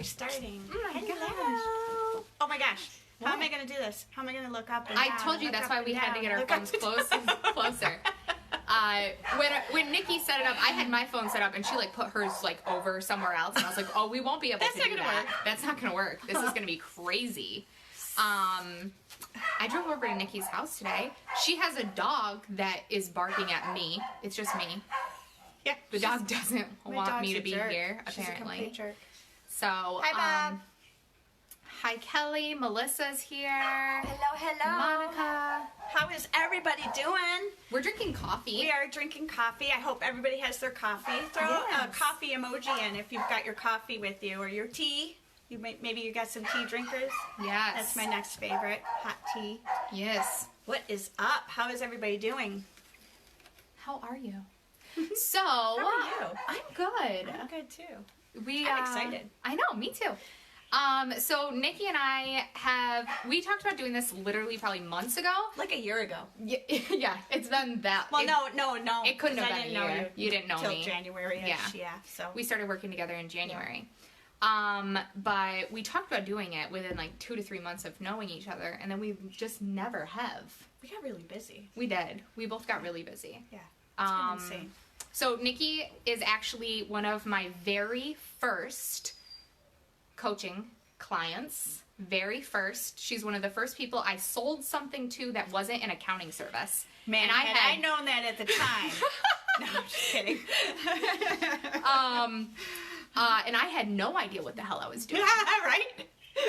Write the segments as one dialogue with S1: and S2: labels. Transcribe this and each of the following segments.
S1: we're starting.
S2: Oh my gosh.
S1: Oh my gosh. How
S2: What?
S1: am I going to do this? How am I going to look up and
S2: I
S1: down?
S2: told you
S1: look
S2: that's
S1: up
S2: why
S1: and
S2: we had to
S1: down,
S2: get our
S1: look
S2: phones
S1: up and
S2: close and
S1: down.
S2: closer. When Nikki set it up, I had my phone set up and she like put hers like over somewhere else, and I was like, oh, we won't be able
S1: That's
S2: to
S1: not
S2: do
S1: gonna
S2: that.
S1: work.
S2: That's not gonna work. This is gonna be crazy. I drove over to Nikki's house today. She has a dog that is barking at me. It's just me.
S1: Yeah,
S2: The dog doesn't
S1: my
S2: want
S1: dog's
S2: me
S1: a
S2: to be
S1: jerk.
S2: here,
S1: She's a
S2: apparently.
S1: complete jerk.
S2: So,
S1: Hi, Bob.
S2: Hi, Kelly. Melissa's here.
S1: Hello, hello.
S2: Monica.
S1: How is everybody doing?
S2: We're drinking coffee.
S1: We are drinking coffee. I hope everybody has their coffee. Throw a
S2: Yes.
S1: coffee emoji in if you've got your coffee with you, or your tea. Maybe you got some tea drinkers.
S2: Yes.
S1: That's my next favorite, hot tea.
S2: Yes.
S1: What is up? How is everybody doing?
S2: How are you? So,
S1: How are you?
S2: I'm good.
S1: I'm good too.
S2: I'm
S1: excited.
S2: I know, me too. So Nikki and I we talked about doing this literally probably months ago.
S1: Like a year ago.
S2: Yeah, it's been that.
S1: Well, no.
S2: It couldn't
S1: 'cause
S2: have
S1: I
S2: been
S1: didn't
S2: a
S1: know
S2: year. You didn't know
S1: till
S2: me.
S1: January-ish. Yeah. So
S2: We started working together in January. But we talked about doing it within like 2 to 3 months of knowing each other, and then we just never have.
S1: we got really busy.
S2: We did. We both got really busy.
S1: Yeah. It's been insane.
S2: So Nikki is actually one of my very first coaching clients. Very first. She's one of the first people I sold something to that wasn't an accounting service.
S1: Man,
S2: and
S1: had I known that at the time. No, I'm just kidding.
S2: And I had no idea what the hell I was doing.
S1: Right?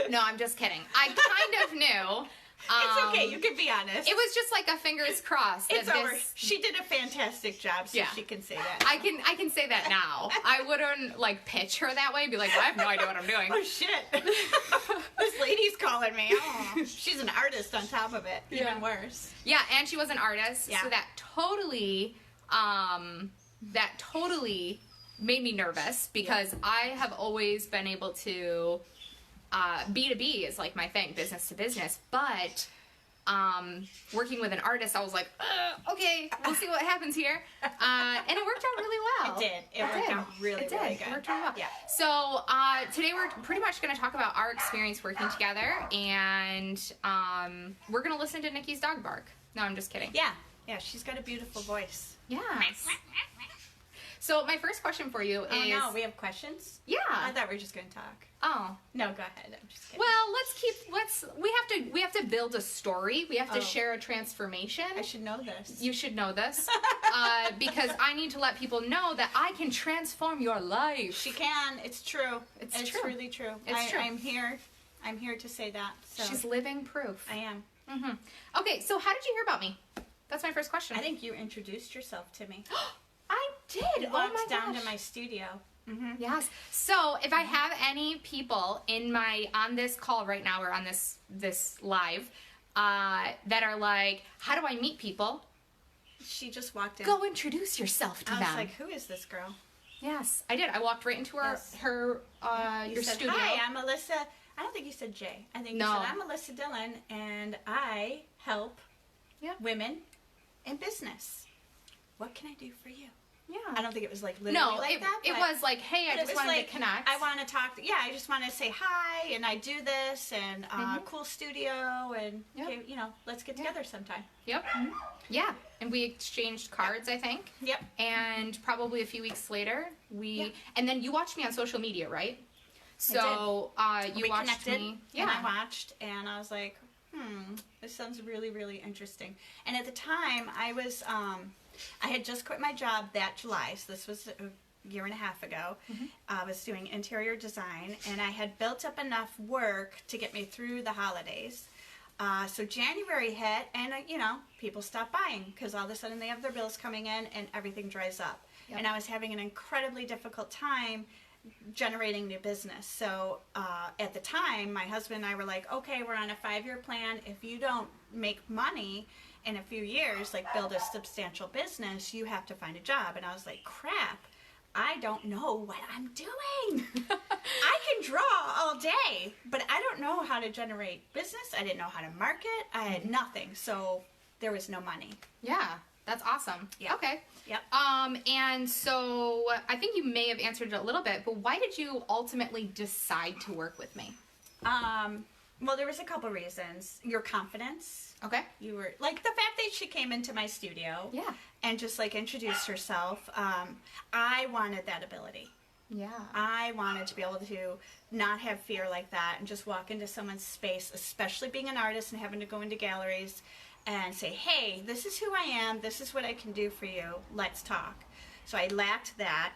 S2: No, I'm just kidding. I kind of knew.
S1: It's okay. You can be honest.
S2: It was just like a fingers crossed.
S1: It's
S2: that
S1: over.
S2: this-
S1: She did a fantastic job, so
S2: Yeah.
S1: she can say that.
S2: I can say that now. I wouldn't like pitch her that way. Be like, I have no idea what I'm doing.
S1: Oh shit! This lady's calling me. Oh, she's an artist on top of it.
S2: Yeah.
S1: Even worse.
S2: Yeah, and she was an artist,
S1: Yeah.
S2: so that totally made me nervous because I have always been able to B2B is like my thing, business to business, but working with an artist, I was like, okay, we'll see what happens here, and it worked out really well.
S1: It did. It worked out really,
S2: It did.
S1: really good.
S2: It worked really well.
S1: Yeah.
S2: So today we're pretty much going to talk about our experience working together, and we're going to listen to Nikki's dog bark. No, I'm just kidding.
S1: Yeah. Yeah. She's got a beautiful voice.
S2: Yeah. So my first question for you
S1: Oh
S2: is...
S1: no, we have questions. I
S2: Yeah.
S1: thought we were just going to talk.
S2: Oh.
S1: No, go ahead. I'm just kidding.
S2: Well, we have to build a story. We have to
S1: Oh.
S2: share a transformation.
S1: I should know this.
S2: You should know this. Because I need to let people know that I can transform your life.
S1: She can. It's true.
S2: It's
S1: It's
S2: true.
S1: really true.
S2: It's true.
S1: I'm here. I'm here to say that. So
S2: She's living proof.
S1: I am.
S2: Okay, so how did you hear about me? That's my first question.
S1: I think you introduced yourself to me.
S2: I did.
S1: You
S2: Oh
S1: walked
S2: my
S1: down
S2: gosh.
S1: to my studio.
S2: Yes. So if I have any people on this call right now or on this live that are like, how do I meet people?
S1: She just walked in.
S2: Go introduce yourself to
S1: I
S2: them.
S1: was like, who is this girl?
S2: Yes, I did. I walked right into
S1: Yes.
S2: your
S1: said,
S2: studio.
S1: Hi, I'm Alyssa. I don't think you said J. I think
S2: No.
S1: you said, I'm Alyssa Dillon, and I help
S2: Yeah.
S1: women in business. What can I do for you?
S2: Yeah.
S1: I don't think it was like literally
S2: No,
S1: like that.
S2: it
S1: but-
S2: was like, hey, I
S1: but it
S2: just
S1: was
S2: wanted
S1: like,
S2: to connect.
S1: I want to talk. Yeah, I just want to say hi, and I do this, and cool studio, and
S2: Yep.
S1: okay, let's get together sometime.
S2: Yep. Yeah, and we exchanged cards, I think.
S1: Yep.
S2: And probably a few weeks later,
S1: Yeah.
S2: and then you watched me on social media, right? So you
S1: we
S2: watched
S1: connected,
S2: me.
S1: and I watched, and I was like, this sounds really, really interesting. And at the time, I was, I had just quit my job that July, so this was a year and a half ago. I was doing interior design, and I had built up enough work to get me through the holidays. So January hit, and people stopped buying because all of a sudden they have their bills coming in, and everything dries up.
S2: Yep.
S1: And I was having an incredibly difficult time generating new business. So at the time, my husband and I were like, okay, we're on a 5-year plan. If you don't make money in a few years, like build a substantial business, you have to find a job. And I was like, crap, I don't know what I'm doing. I can draw all day, but I don't know how to generate business. I didn't know how to market. I had nothing. So there was no money.
S2: Yeah. That's awesome.
S1: Yeah.
S2: Okay.
S1: Yep.
S2: And so I think you may have answered it a little bit, but why did you ultimately decide to work with me?
S1: Well, there was a couple reasons. Your confidence.
S2: Okay.
S1: You were like the fact that she came into my studio.
S2: Yeah.
S1: And just like introduced herself. I wanted that ability.
S2: Yeah.
S1: I wanted to be able to not have fear like that and just walk into someone's space, especially being an artist and having to go into galleries and say, hey, this is who I am. This is what I can do for you. Let's talk. So I lacked that.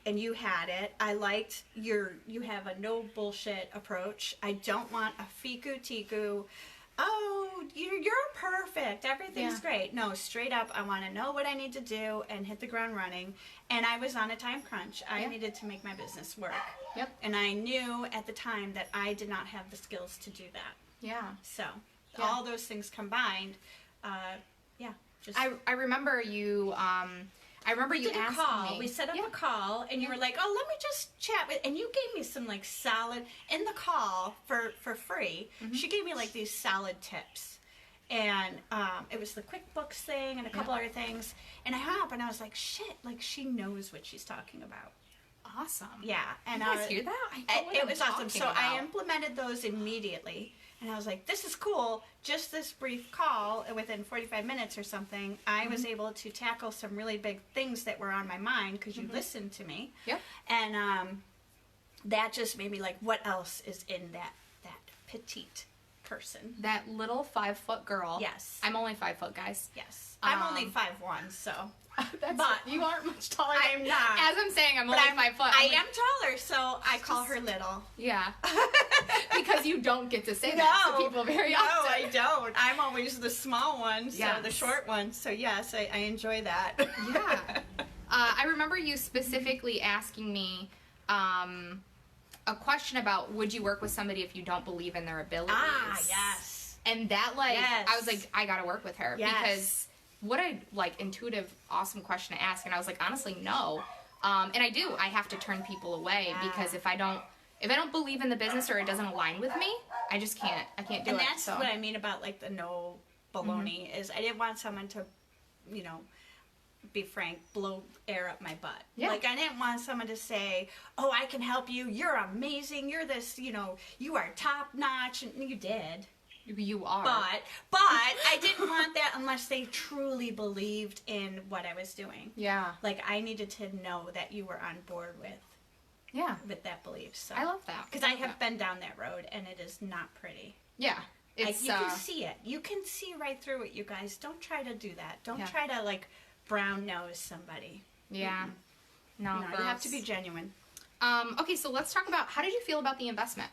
S1: And you had it. I liked you have a no bullshit approach. I don't want a fiku tiku. Oh, you're perfect. Everything's great. No, straight up, I want to know what I need to do and hit the ground running. And I was on a time crunch. I needed to make my business work.
S2: Yep.
S1: And I knew at the time that I did not have the skills to do that.
S2: Yeah.
S1: So all those things combined, just
S2: I remember you. I remember you
S1: did a
S2: asked
S1: call.
S2: me.
S1: We set up a call, and you were like, "Oh, let me just chat with." And you gave me some like solid in the call for free. She gave me like these solid tips, and it was the QuickBooks thing and a couple other things. And I hung up, and I was like, "Shit!" Like she knows what she's talking about.
S2: Awesome.
S1: Yeah, and
S2: you guys hear that? I know what
S1: it
S2: I'm
S1: was awesome.
S2: talking
S1: So I
S2: about.
S1: implemented those immediately. And I was like, this is cool. Just this brief call, within 45 minutes or something, I was able to tackle some really big things that were on my mind because you listened to me.
S2: Yep.
S1: And that just made me like, what else is in that petite person?
S2: That little 5-foot girl.
S1: Yes.
S2: I'm only 5 foot, guys.
S1: Yes. I'm only 5'1", so.
S2: But you aren't much taller.
S1: I'm not.
S2: As I'm saying, I'm only 5 foot.
S1: I am taller, so I call her little.
S2: Yeah. Because you don't get to say that to people very often.
S1: No, I don't. I'm always the small one, so
S2: Yes.
S1: the short one. So yes, I enjoy that.
S2: Yeah. I remember you specifically asking me a question about would you work with somebody if you don't believe in their abilities?
S1: Ah, yes.
S2: And that
S1: Yes.
S2: I was like, I gotta work with her
S1: Yes.
S2: because what a intuitive, awesome question to ask. And I was like, honestly, no. And I do. I have to turn people away because if I don't believe in the business or it doesn't align with me, I just can't. I can't do it.
S1: And that's
S2: so.
S1: what I mean about like the no baloney is I didn't want someone to, be frank, blow air up my butt.
S2: Yeah.
S1: Like I didn't want someone to say, "Oh, I can help you. You're amazing. You're this. You are top notch." And you did.
S2: You are.
S1: But I didn't want that unless they truly believed in what I was doing.
S2: Yeah.
S1: Like I needed to know that you were on board with that belief. So
S2: I love that.
S1: because I have been down that road and it is not pretty.
S2: Yeah. It's
S1: You can see it. You can see right through it, you guys. Don't try to do that. Don't
S2: Yeah.
S1: try to like brown nose somebody.
S2: Yeah. No,
S1: No, you have to be genuine.
S2: Okay, so let's talk about how did you feel about the investment?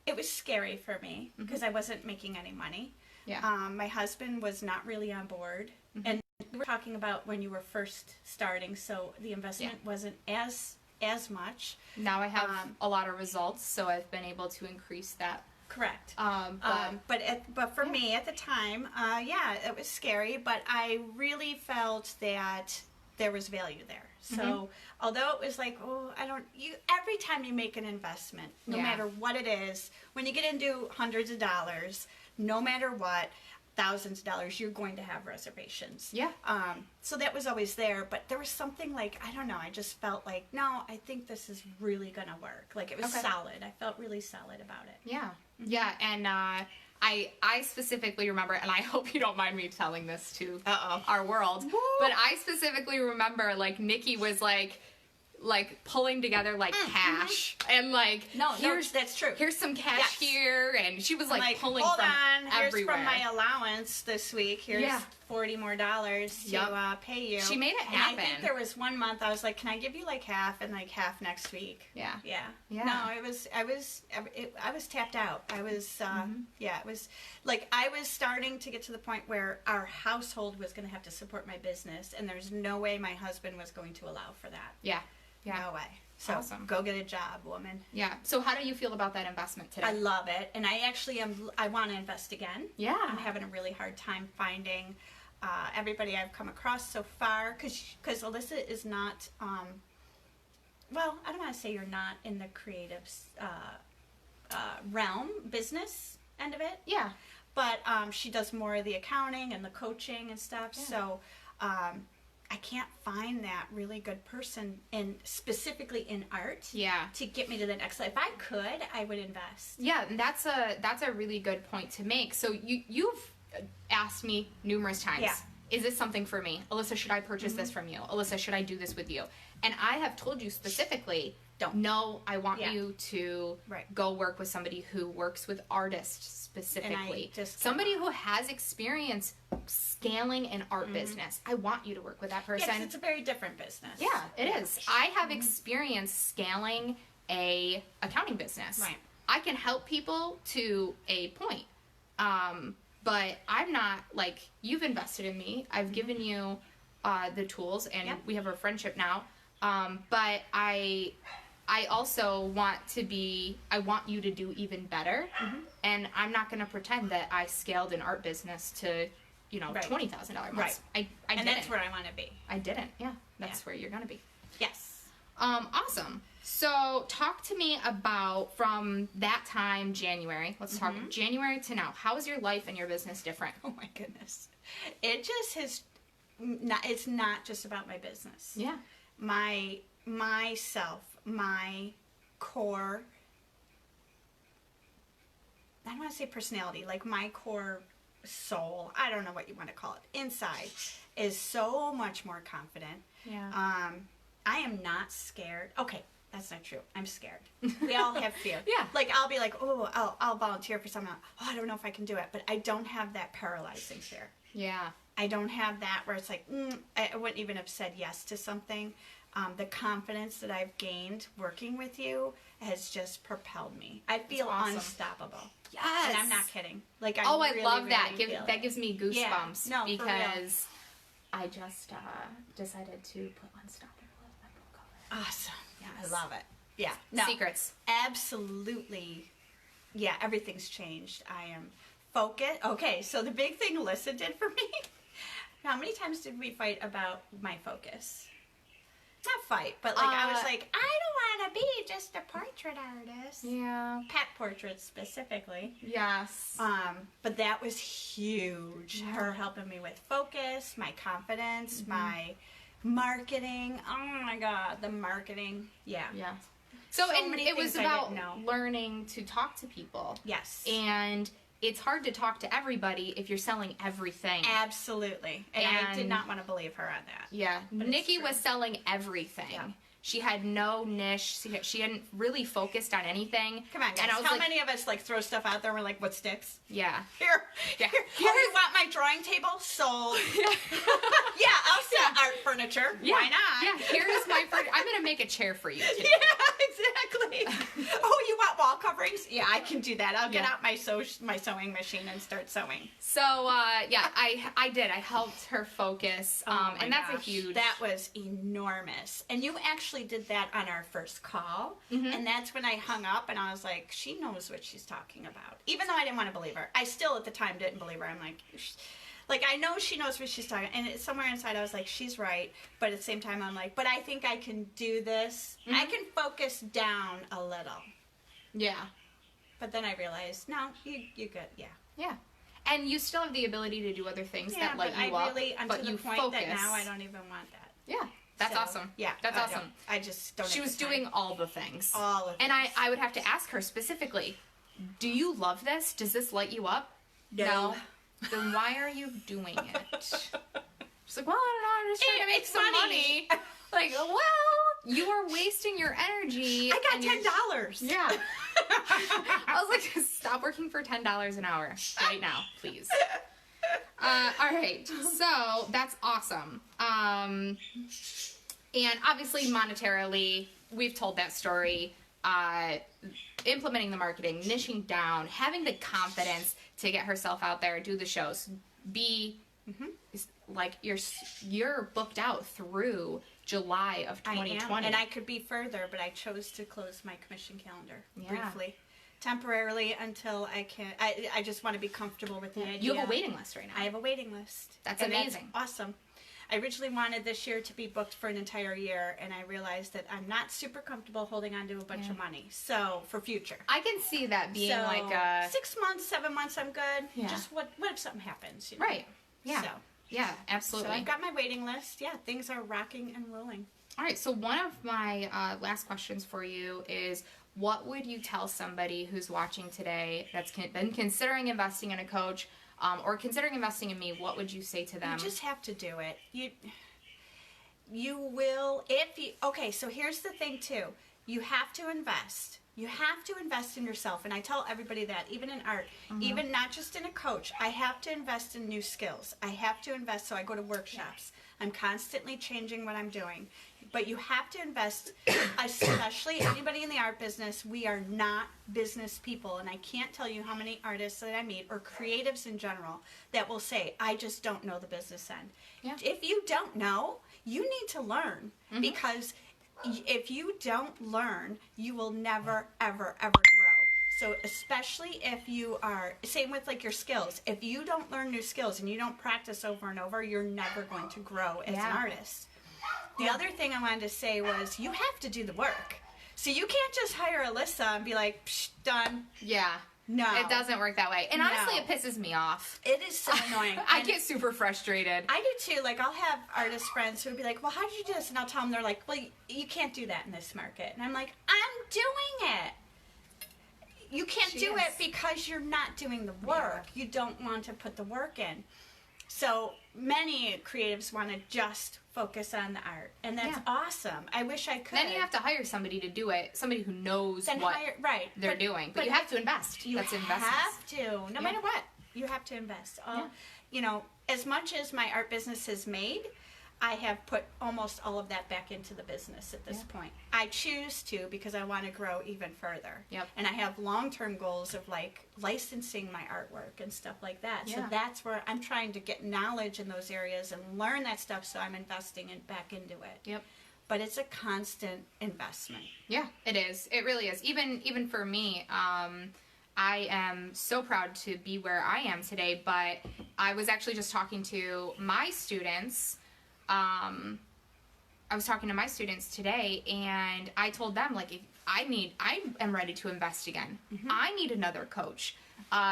S1: It was scary for me because I wasn't making any money.
S2: Yeah.
S1: My husband was not really on board. And we were talking about when you were first starting, so the investment wasn't as much.
S2: Now I have a lot of results, so I've been able to increase that.
S1: Correct.
S2: But
S1: for me at the time, it was scary, but I really felt that there was value there. So although it was like, every time you make an investment, no matter what it is, when you get into hundreds of dollars, no matter what, thousands of dollars, you're going to have reservations.
S2: Yeah.
S1: So that was always there, but there was something like, I don't know, I just felt like, no, I think this is really going to work. Like it was solid. I felt really solid about it.
S2: Yeah. Yeah, and I specifically remember, and I hope you don't mind me telling this to our world, but I specifically remember, like, Nikki was, like pulling together, like, cash, and, like,
S1: that's true.
S2: Here's some cash here, and she was, like pulling
S1: hold
S2: from
S1: on, here's
S2: everywhere.
S1: from my allowance this week. Here's $40 more to pay you.
S2: She made it happen.
S1: And I think there was one month I was like, can I give you, like, half and, like, half next week?
S2: Yeah.
S1: Yeah.
S2: Yeah.
S1: No, I was tapped out. I was, it was, like, I was starting to get to the point where our household was going to have to support my business, and there's no way my husband was going to allow for that.
S2: Yeah. Yeah.
S1: No way. So
S2: awesome.
S1: Go get a job, woman.
S2: Yeah. So how do you feel about that investment today?
S1: I love it, and I actually I want to invest again.
S2: Yeah.
S1: I'm having a really hard time finding everybody I've come across so far, because Alyssa is not. Well, I don't want to say you're not in the creative realm, business end of it.
S2: Yeah.
S1: but she does more of the accounting and the coaching and stuff. Yeah. So I can't find that really good person specifically in art.
S2: Yeah.
S1: To get me to the next level. If I could, I would invest.
S2: Yeah, and that's a really good point to make. So you've asked me numerous times.
S1: Yeah.
S2: Is this something for me? Alyssa, should I purchase this from you? Alyssa, should I do this with you? And I have told you specifically,
S1: don't.
S2: No, I want you to go work with somebody who works with artists specifically. Somebody who has experience scaling an art business. I want you to work with that person.
S1: Yeah, 'cause it's a very different business.
S2: Yeah, it is. I have experience scaling a accounting business.
S1: Right.
S2: I can help people to a point. But I'm not, like, you've invested in me. I've given you the tools, and we have a friendship now. But I also want I want you to do even better. And I'm not going to pretend that I scaled an art business to, $20,000 months.
S1: Right.
S2: I
S1: and
S2: didn't.
S1: That's where I want to be.
S2: I didn't. Yeah. That's where you're going to be.
S1: Yes.
S2: Awesome. So talk to me about from that time, January. Let's talk January to now. How is your life and your business different?
S1: Oh my goodness. It just has, it's not just about my business.
S2: Yeah.
S1: Myself, my core, I don't want to say personality, like my core soul, I don't know what you want to call it, inside is so much more confident.
S2: Yeah.
S1: I am not scared. Okay, that's not true. I'm scared. We all have fear.
S2: Yeah.
S1: Like, I'll be like, oh, I'll volunteer for someone. Oh, I don't know if I can do it. But I don't have that paralyzing fear.
S2: Yeah.
S1: I don't have that where it's like, I wouldn't even have said yes to something. The confidence that I've gained working with you has just propelled me. I feel unstoppable.
S2: Yes.
S1: And I'm not kidding. Like, I
S2: I love that. That gives me goosebumps.
S1: Yeah. No,
S2: because I just decided to put Unstoppable as my book cover.
S1: Awesome.
S2: Yes.
S1: I love it. Yeah. No,
S2: Secrets.
S1: Absolutely. Yeah, everything's changed. I am focused. Okay, so the big thing Alyssa did for me, how many times did we fight about my focus? Not fight, but like I was like, I don't want to be just a portrait artist.
S2: Yeah.
S1: Pet portraits specifically.
S2: Yes.
S1: But that was huge. Yeah. Her helping me with focus, my confidence, my marketing. Oh my God, the marketing. Yeah.
S2: Yeah. So and it was about learning to talk to people.
S1: Yes.
S2: And it's hard to talk to everybody if you're selling everything.
S1: Absolutely. And I did not want to believe her on that.
S2: Yeah. But Nikki was selling everything. Yeah. She had no niche. She hadn't really focused on anything.
S1: Come on, guys. And how many of us like throw stuff out there and we're like, what sticks?
S2: Yeah.
S1: Here. Oh, you want my drawing table? Sold. Yeah, I'll sell art furniture.
S2: Yeah.
S1: Why not?
S2: Yeah, here's my furniture. I'm going to make a chair for you today.
S1: Yeah, exactly. Oh, you want wall coverings? Yeah, I can do that. I'll get out my sewing machine and start sewing.
S2: So, I did. I helped her focus. And that's a huge...
S1: That was enormous. And you actually did that on our first call, and that's when I hung up and I was like, she knows what she's talking about, even though I didn't want to believe her. I still at the time didn't believe her. I'm like I know she knows what she's talking, and somewhere inside I was like, she's right, but at the same time I'm like, but I think I can do this. I can focus down a little.
S2: Yeah.
S1: But then I realized, no, you good.
S2: Yeah. And you still have the ability to do other things that light you up,
S1: I'm
S2: but
S1: to
S2: you
S1: the point
S2: focus.
S1: That now I don't even want that.
S2: Yeah. That's awesome.
S1: Yeah.
S2: That's awesome.
S1: I just don't.
S2: She was doing all the things.
S1: All of
S2: And I would have to ask her specifically, do you love this? Does this light you up?
S1: No.
S2: Then why are you doing it? She's like, well, I don't know. I'm just trying to make some money. Like, well, you are wasting your energy.
S1: I got $10.
S2: Yeah. I was like, stop working for $10 an hour right now, please. All right, so that's awesome. And obviously, monetarily, we've told that story. Implementing the marketing, niching down, having the confidence to get herself out there, do the shows, be like you're booked out through July of 2020.
S1: I am, and I could be further, but I chose to close my commission calendar briefly. Temporarily until I can. I just want to be comfortable with the idea.
S2: You have a waiting list right now.
S1: I have a waiting list.
S2: That's amazing.
S1: That's awesome. I originally wanted this year to be booked for an entire year, and I realized that I'm not super comfortable holding on to a bunch of money. So for future,
S2: I can see that being
S1: so,
S2: like a
S1: 6 months, 7 months, I'm good.
S2: Yeah.
S1: Just what if something happens? You know?
S2: right. Yeah.
S1: So,
S2: Yeah, absolutely.
S1: so I've got my waiting list. Yeah, things are rocking and rolling.
S2: All right, so one of my last questions for you is, what would you tell somebody who's watching today that's been considering investing in a coach or considering investing in me? What would you say to them?
S1: You just have to do it. You will, if you, okay, so here's the thing too. You have to invest. You have to invest in yourself. And I tell everybody that, even in art, even not just in a coach, I have to invest in new skills. I have to invest, so I go to workshops. I'm constantly changing what I'm doing. But you have to invest, especially anybody in the art business. We are not business people. And I can't tell you how many artists that I meet, or creatives in general, that will say, I just don't know the business end.
S2: Yeah.
S1: If you don't know, you need to learn. Because if you don't learn, you will never, ever, ever grow. So especially if you are, same with like your skills. If you don't learn new skills and you don't practice over and over, you're never going to grow as an artist. The other thing I wanted to say was, you have to do the work. So you can't just hire Alyssa and be like, psh, done.
S2: Yeah.
S1: No.
S2: It doesn't work that way. And honestly, it pisses me off.
S1: It is so annoying.
S2: I get super frustrated.
S1: I do too. Like, I'll have artist friends who would be like, well, how did you do this? And I'll tell them, they're like, well, you can't do that in this market. And I'm like, I'm doing it. You can't do it because you're not doing the work. You don't want to put the work in. So many creatives want to just focus on the art, and that's awesome. I wish I could.
S2: Then you have to hire somebody to do it, somebody who knows what they're doing. But you have to invest. That's investment.
S1: You have to, no matter what. You have to invest. You know, as much as my art business has made, I have put almost all of that back into the business at this point. I choose to, because I want to grow even further.
S2: Yep.
S1: And I have long-term goals of like licensing my artwork and stuff like that. So that's where I'm trying to get knowledge in those areas and learn that stuff, so I'm investing back into it.
S2: Yep.
S1: But it's a constant investment.
S2: Yeah, it is. It really is. Even for me, I am so proud to be where I am today, but I was actually just talking to my students. I was talking to my students today, and I told them, like, I am ready to invest again. I need another coach,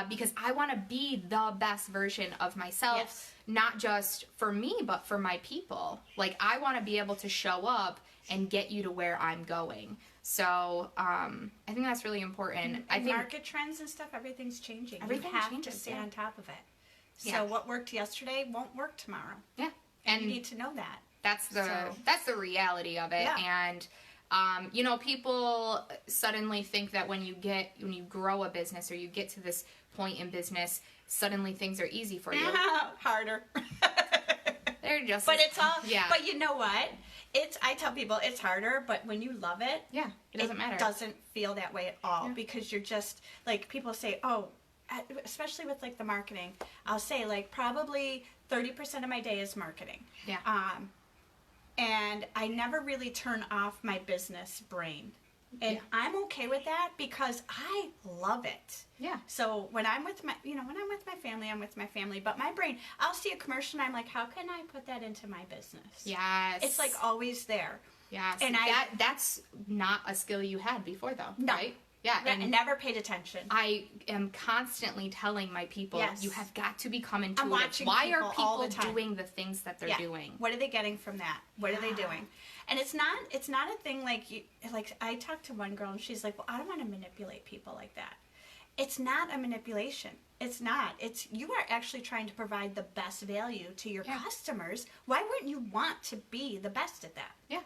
S2: because I want to be the best version of myself, not just for me, but for my people. Like, I want to be able to show up and get you to where I'm going. So, I think that's really important.
S1: I think market trends and stuff, everything's changing.
S2: Everything
S1: you have
S2: changes,
S1: to stay on top of it. So
S2: Yeah.
S1: what worked yesterday won't work tomorrow.
S2: Yeah.
S1: And you need to know that.
S2: That's the reality of it.
S1: Yeah.
S2: And you know, people suddenly think that when you grow a business, or you get to this point in business, suddenly things are easy for you.
S1: Harder.
S2: They're just
S1: But it's all but you know what? I tell people it's harder, but when you love it,
S2: it doesn't matter.
S1: It doesn't feel that way at all, because you're just like, people say, oh, especially with like the marketing, I'll say like probably 30% of my day is marketing.
S2: Yeah.
S1: And I never really turn off my business brain. And I'm okay with that, because I love it.
S2: Yeah.
S1: So when I'm with my family, I'm with my family. But my brain, I'll see a commercial and I'm like, how can I put that into my business?
S2: Yes.
S1: It's like always there.
S2: Yes.
S1: And
S2: that's not a skill you had before, though.
S1: No.
S2: Right? Yeah.
S1: And I never paid attention.
S2: I am constantly telling my people, you have got to become intuitive. Why are
S1: all
S2: people
S1: the time
S2: doing the things that they're doing?
S1: What are they getting from that? What are they doing? And it's not a thing like I talked to one girl and she's like, well, I don't want to manipulate people like that. It's not a manipulation. It's not. It's, you are actually trying to provide the best value to your customers. Why wouldn't you want to be the best at that?
S2: Yeah.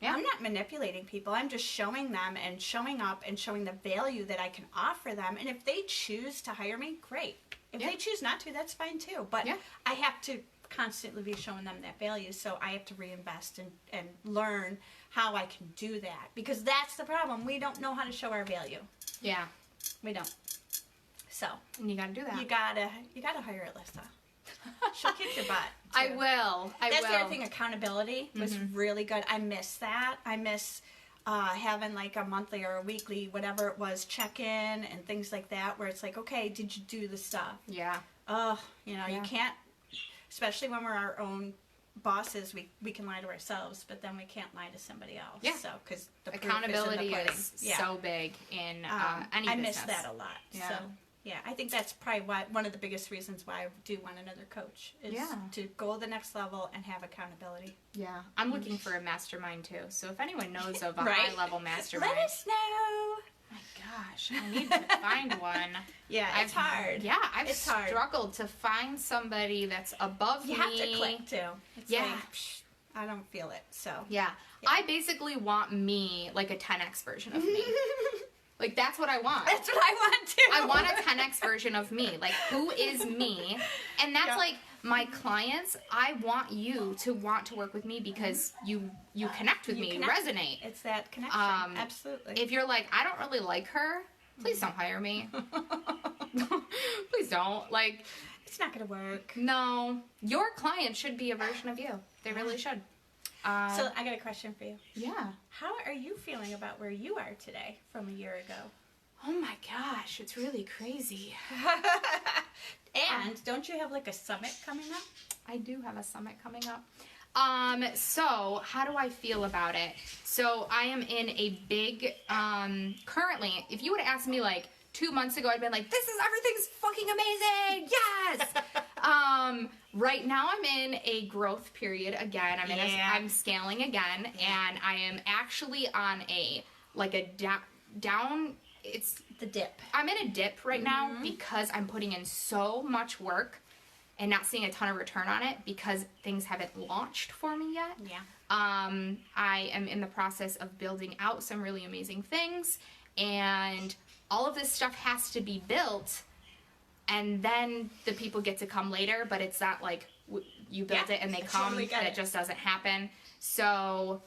S2: Yeah.
S1: I'm not manipulating people. I'm just showing them and showing up and showing the value that I can offer them. And if they choose to hire me, great. If they choose not to, that's fine too. But I have to constantly be showing them that value, so I have to reinvest and learn how I can do that. Because that's the problem. We don't know how to show our value.
S2: Yeah.
S1: We don't. So.
S2: And you gotta do that.
S1: You gotta hire Alyssa. She'll kick your butt.
S2: I will.
S1: That's the other thing. Accountability was really good. I miss that. I miss having like a monthly or a weekly, whatever it was, check-in and things like that, where it's like, okay, did you do the stuff?
S2: Yeah.
S1: Oh, you can't, especially when we're our own bosses, we can lie to ourselves, but then we can't lie to somebody else.
S2: Yeah.
S1: So, because the
S2: accountability
S1: proof
S2: is so big in any
S1: I
S2: business.
S1: miss that a lot.
S2: Yeah.
S1: So, yeah, I think that's probably one of the biggest reasons why I do want another coach is to go to the next level and have accountability.
S2: Yeah. I'm looking for a mastermind too. So if anyone knows of a
S1: Right?
S2: high-level mastermind.
S1: Let us know.
S2: My gosh, I need to find one.
S1: Yeah, it's hard.
S2: Yeah, I've
S1: It's hard.
S2: struggled to find somebody that's above me.
S1: You have to click too. It's
S2: Yeah.
S1: like, I don't feel it. So
S2: Yeah. I basically want me like a 10x version of me. Like, that's what I want.
S1: That's what I want too.
S2: I want a 10x version of me. Like, who is me? And that's like my clients. I want you to want to work with me because you connect with me, you resonate.
S1: It's that connection. Absolutely.
S2: If you're like, I don't really like her, please don't hire me. Please don't. Like,
S1: it's not going to work.
S2: no. Your client should be a version of you. They really should.
S1: So I got a question for you.
S2: Yeah.
S1: How are you feeling about where you are today from a year ago?
S2: Oh my gosh, it's really crazy.
S1: And don't you have like a summit coming up?
S2: I do have a summit coming up. So how do I feel about it? So I am in a big, currently, if you would have asked me like 2 months ago, I'd been like, everything's fucking amazing. Yes. Right now I'm in a growth period again. I'm scaling again, and I am actually on a down. It's
S1: the dip.
S2: I'm in a dip right now because I'm putting in so much work and not seeing a ton of return on it because things haven't launched for me yet.
S1: Yeah.
S2: I am in the process of building out some really amazing things, and all of this stuff has to be built, and then the people get to come later, but it's not like you build it and they come,
S1: totally
S2: and it just doesn't happen. So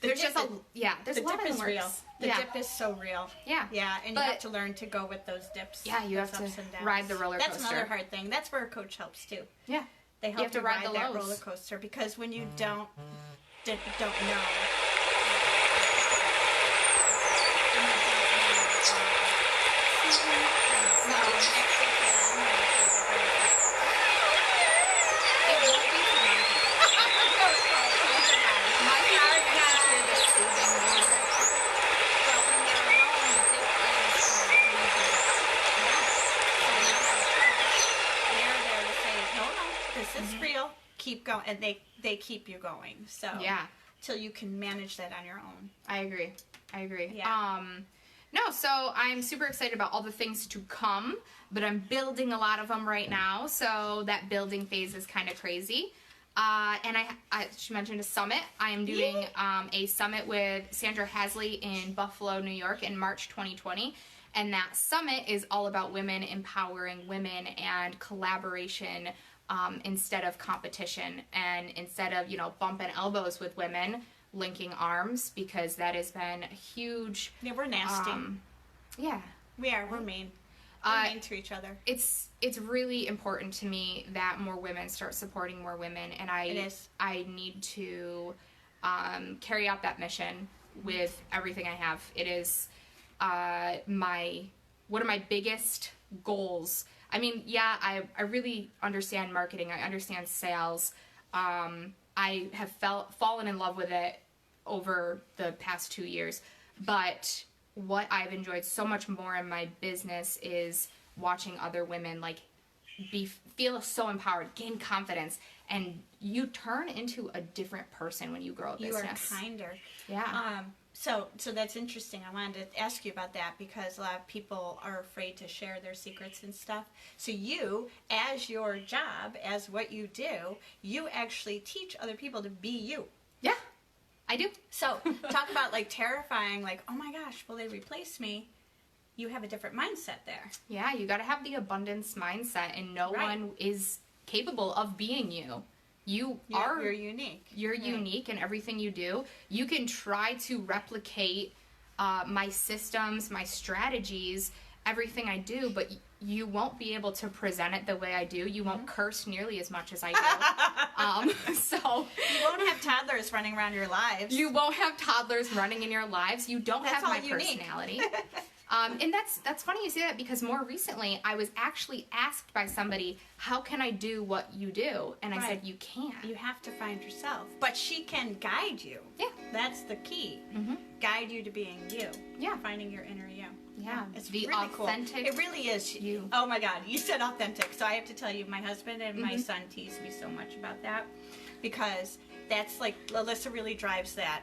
S2: there's just there's a lot
S1: dip
S2: of
S1: is real. The dip is so real.
S2: Yeah.
S1: Yeah, and you have to learn to go with those dips.
S2: Yeah, you have
S1: those
S2: to
S1: ups and downs.
S2: ride the roller coaster.
S1: That's another hard thing. That's where a coach helps too.
S2: Yeah.
S1: They help
S2: you have to ride the
S1: that
S2: lows.
S1: roller coaster, because when you don't know. This is real. Keep going, and they keep you going. So till you can manage that on your own.
S2: I agree.
S1: Yeah.
S2: No, so I'm super excited about all the things to come, but I'm building a lot of them right now. So that building phase is kind of crazy. And she mentioned a summit. I am doing a summit with Sandra Hasley in Buffalo, New York in March 2020. And that summit is all about women empowering women and collaboration instead of competition, and instead of, bumping elbows with women, linking arms, because that has been a huge...
S1: Yeah, we're nasty.
S2: Yeah.
S1: We are. We're mean. We're mean to each other.
S2: It's really important to me that more women start supporting more women, and I need to carry out that mission with everything I have. It is one of my biggest goals. I mean, I really understand marketing. I understand sales. I have fallen in love with it over the past 2 years. But what I've enjoyed so much more in my business is watching other women feel so empowered, gain confidence, and you turn into a different person when you grow a business.
S1: You are kinder.
S2: Yeah.
S1: So that's interesting. I wanted to ask you about that because a lot of people are afraid to share their secrets and stuff. So you, as your job, as what you do, you actually teach other people to be you.
S2: Yeah, I do.
S1: So talk about terrifying, oh my gosh, will they replace me? You have a different mindset there.
S2: Yeah, you got to have the abundance mindset, and no one is capable of being you. You're
S1: unique.
S2: You're unique in everything you do. You can try to replicate my systems, my strategies, everything I do, but you won't be able to present it the way I do. You won't curse nearly as much as I do. So
S1: you won't have toddlers running around your lives.
S2: You won't have toddlers running in your lives. You don't have my
S1: unique.
S2: personality. And that's funny you say that, because more recently I was actually asked by somebody, how can I do what you do? And I said, you can't.
S1: You have to find yourself. But she can guide you.
S2: Yeah.
S1: That's the key.
S2: Mm-hmm.
S1: Guide you to being you.
S2: Yeah.
S1: Finding your inner you.
S2: Yeah.
S1: It's
S2: the
S1: really
S2: authentic
S1: cool. It really is.
S2: you.
S1: Oh my God. You said authentic. So I have to tell you, my husband and my son tease me so much about that, because that's like, Alyssa really drives that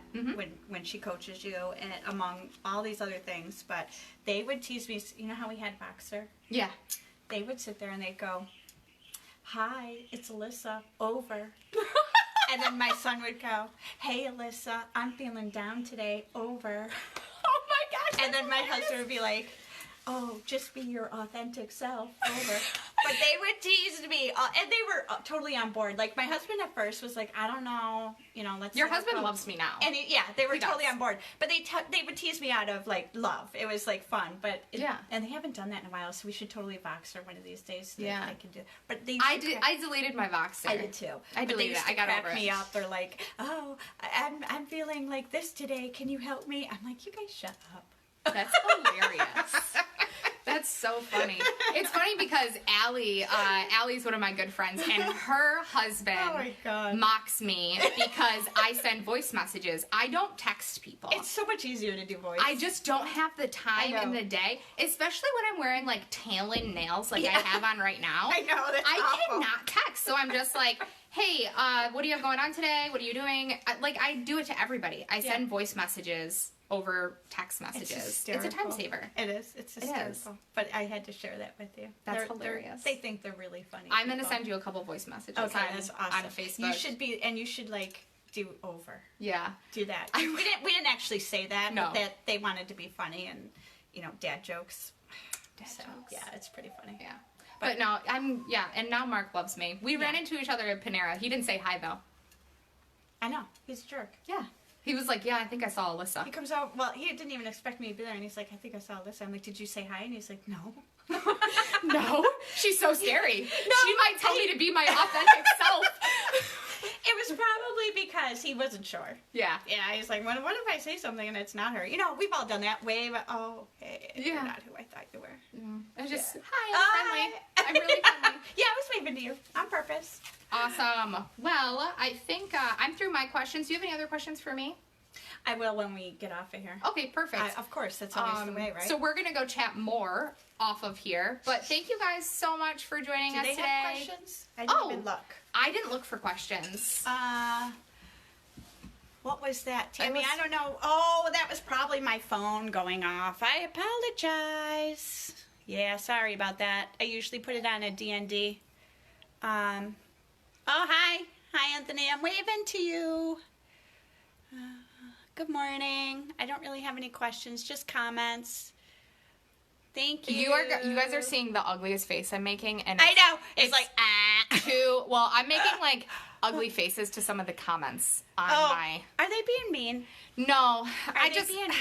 S1: when she coaches you, and among all these other things. But they would tease me. You know how we had Boxer?
S2: Yeah.
S1: They would sit there and they'd go, hi, it's Alyssa, over. And then my son would go, hey, Alyssa, I'm feeling down today, over.
S2: Oh my gosh.
S1: And then my husband would be like, oh, just be your authentic self, over. But they would tease me, and they were totally on board. Like, my husband at first was like, I don't know, let's...
S2: Your husband loves me now.
S1: And they were
S2: He
S1: totally
S2: does.
S1: on board. But they would tease me out of, like, love. It was, like, fun. But
S2: Yeah.
S1: And they haven't done that in a while, so we should totally Voxer one of these days. So
S2: Yeah.
S1: They can do. But they
S2: I deleted my Voxer.
S1: I did too.
S2: I deleted it. I got over it.
S1: They used to crack me up. They're like, oh, I'm feeling like this today. Can you help me? I'm like, you guys shut up.
S2: That's hilarious. That's so funny. It's funny because Allie's one of my good friends, and her husband
S1: Oh my God.
S2: mocks me because I send voice messages. I don't text people.
S1: It's so much easier to do voice.
S2: I just don't have the time
S1: I
S2: in
S1: know.
S2: the day, especially when I'm wearing like tail-end nails like I have on right now.
S1: I know, that's
S2: I
S1: awful.
S2: cannot text, so I'm just like, hey, what do you have going on today? What are you doing? I do it to everybody. I send voice messages over text messages. It's a time
S1: hysterical.
S2: saver.
S1: It is. It's hysterical. But I had to share that with you.
S2: That's
S1: They're-
S2: hilarious.
S1: They think they're really funny.
S2: I'm going to
S1: people.
S2: send you a couple voice messages
S1: Okay, that's awesome.
S2: on Facebook.
S1: You should be, and you should like do over.
S2: Yeah.
S1: Do that. We didn't actually say that.
S2: No.
S1: But that they wanted to be funny and dad jokes.
S2: Dad
S1: So,
S2: jokes.
S1: yeah, it's pretty funny.
S2: Yeah. But no, and now Mark loves me. We ran into each other at Panera. He didn't say hi though.
S1: I know. He's a jerk.
S2: Yeah. He was like, yeah, I think I saw Alyssa.
S1: He comes out, well, he didn't even expect me to be there, and he's like, I think I saw Alyssa. I'm like, did you say hi? And he's like, no.
S2: No, she's so scary. She might tell me to be my authentic self.
S1: It was probably because he wasn't sure.
S2: Yeah.
S1: Yeah, he's like, what if I say something and it's not her? We've all done that way, but okay, you're not who I thought you were.
S2: I just, hi, I'm friendly. I'm really friendly.
S1: Yeah, I was waving to you on purpose.
S2: Awesome. Well, I think I'm through my questions. Do you have any other questions for me?
S1: I will when we get off of here.
S2: Okay, perfect.
S1: Of course, that's always the way, right?
S2: So we're going to go chat more off of here. But thank you guys so much for joining us
S1: Do they
S2: today.
S1: have questions? I didn't even look.
S2: I didn't look for questions.
S1: What was that, Tammy? I don't know. Oh, that was probably my phone going off. I apologize. Yeah, sorry about that. I usually put it on a DND. Oh, hi. Hi, Anthony. I'm waving to you. Good morning. I don't really have any questions, just comments. Thank you.
S2: You guys are seeing the ugliest face I'm making, and
S1: I know. It's like,
S2: well, I'm making like ugly faces to some of the comments on my.
S1: Are they being mean?
S2: No,
S1: Are they being mean?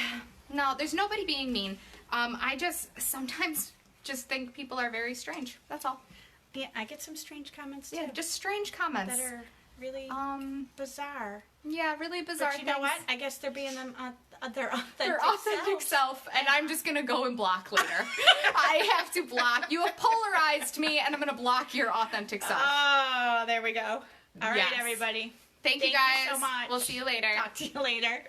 S2: No, there's nobody being mean. I just sometimes just think people are very strange. That's all.
S1: Yeah, I get some strange comments too.
S2: Yeah, just strange comments
S1: That are really bizarre.
S2: Yeah, really bizarre.
S1: But you know what? I guess they're being their
S2: Their authentic
S1: selves.
S2: self, and I'm just gonna go and block later. I have to block. You have polarized me, and I'm gonna block your authentic self.
S1: Oh, there we go. All right,
S2: Yes.
S1: everybody.
S2: Thank you guys
S1: so much.
S2: We'll see you later.
S1: Talk to you later.